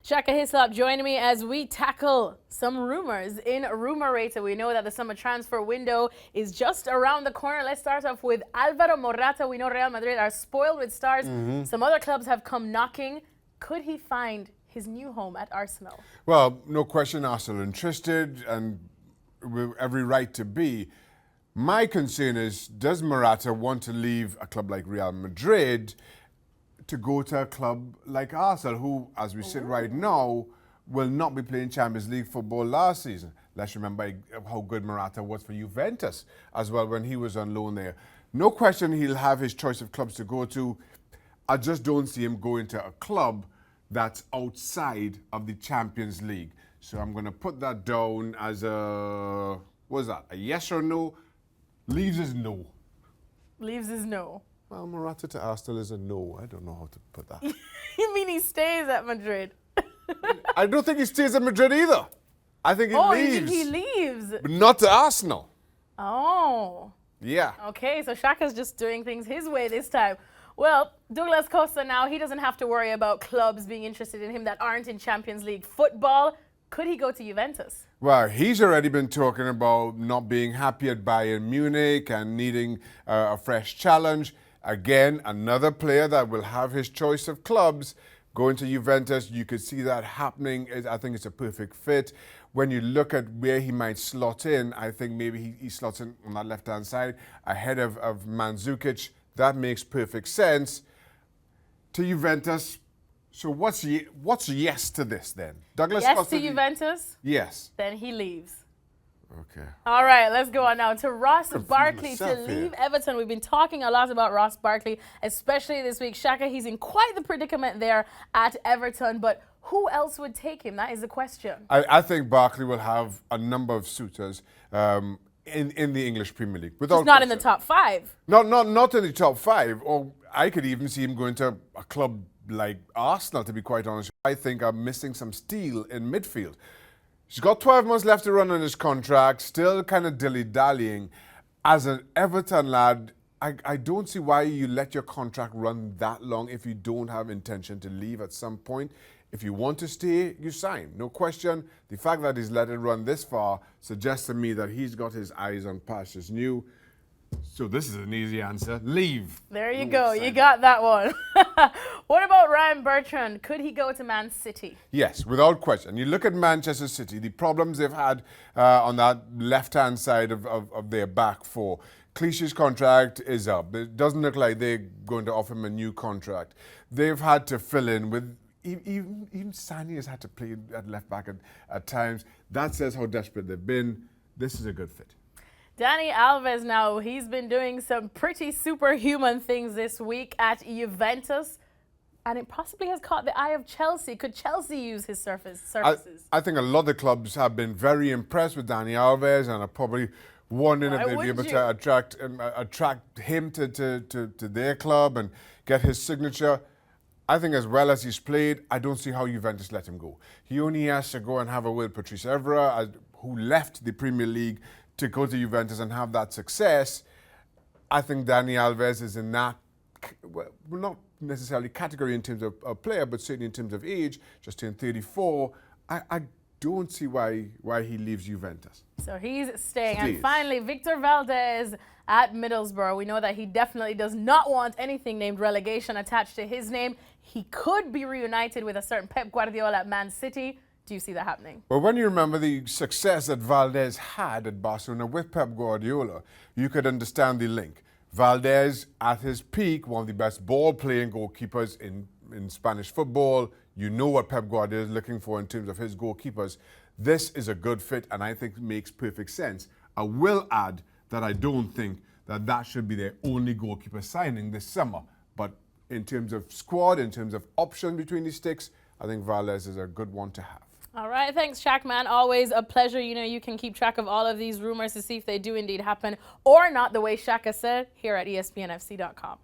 Shaka Hislop joining me as we tackle some rumors in Rumour. We know that the summer transfer window is just around the corner. Let's start off with Alvaro Morata. We know Real Madrid are spoiled with stars. Some other clubs have come knocking. Could he find his new home at Arsenal? Well, no question Arsenal interested and with every right to be. My concern is, does Morata want to leave a club like Real Madrid to go to a club like Arsenal, who, as we sit right now, will not be playing Champions League football last season? Let's remember how good Morata was for Juventus as well when he was on loan there. No question he'll have his choice of clubs to go to. I just don't see him going to a club that's outside of the Champions League. So I'm going to put that down as a, what is that, a yes or no? Leaves is no. Leaves is no. Well, Morata to Arsenal is a no. I don't know how to put that. You mean he stays at Madrid? I don't think he stays at Madrid either. I think he leaves. Oh, you think he leaves? But not to Arsenal. Oh. Yeah. Okay, so Shaka's just doing things his way this time. Well, Douglas Costa now, he doesn't have to worry about clubs being interested in him that aren't in Champions League football. Could he go to Juventus? Well, he's already been talking about not being happy at Bayern Munich and needing a fresh challenge. Again, another player that will have his choice of clubs. Going to Juventus, you could see that happening. I think it's a perfect fit. When you look at where he might slot in, I think maybe he slots in on that left-hand side ahead of Mandzukic. That makes perfect sense. To Juventus, so what's yes to this then? Douglas Yes Costa, to Juventus? Yes. Then he leaves. Okay. All right, let's go on now to Ross Barkley to myself leave here. Everton. We've been talking a lot about Ross Barkley, especially this week. Shaka, he's in quite the predicament there at Everton, but who else would take him? That is the question. I think Barkley will have a number of suitors in the English Premier League. He's not in the top five. Not in the top five. Or I could even see him going to a club like Arsenal, to be quite honest. I think I'm missing some steel in midfield. He's got 12 months left to run on his contract, still kind of dilly-dallying. As an Everton lad, I don't see why you let your contract run that long if you don't have intention to leave at some point. If you want to stay, you sign. No question. The fact that he's let it run this far suggests to me that he's got his eyes on pastures new. So this is an easy answer. Leave. There you go. You got that one. What about Ryan Bertrand? Could he go to Man City? Yes, without question. You look at Manchester City, the problems they've had on that left-hand side of their back four. Cliché's contract is up. It doesn't look like they're going to offer him a new contract. They've had to fill in with, even Sani has had to play at left back at times. That says how desperate they've been. This is a good fit. Dani Alves now, he's been doing some pretty superhuman things this week at Juventus, and it possibly has caught the eye of Chelsea. Could Chelsea use his services? I think a lot of clubs have been very impressed with Dani Alves and are probably wondering if they'd be able to attract him to their club and get his signature. I think as well as he's played, I don't see how Juventus let him go. He only has to go and have a word with Patrice Evra, who left the Premier League to go to Juventus and have that success. I think Dani Alves is in that, well, not necessarily category in terms of player, but certainly in terms of age, just turned 34. I don't see why he leaves Juventus. So he's staying. And finally, Victor Valdez at Middlesbrough. We know that he definitely does not want anything named relegation attached to his name. He could be reunited with a certain Pep Guardiola at Man City. Do you see that happening? Well, when you remember the success that Valdez had at Barcelona with Pep Guardiola, you could understand the link. Valdez, at his peak, one of the best ball-playing goalkeepers in Spanish football. You know what Pep Guardiola is looking for in terms of his goalkeepers. This is a good fit, and I think makes perfect sense. I will add that I don't think that should be their only goalkeeper signing this summer. But in terms of squad, in terms of option between the sticks, I think Valdez is a good one to have. All right, thanks, Shaq, man. Always a pleasure. You know, you can keep track of all of these rumors to see if they do indeed happen or not, the way Shaka said, here at ESPNFC.com.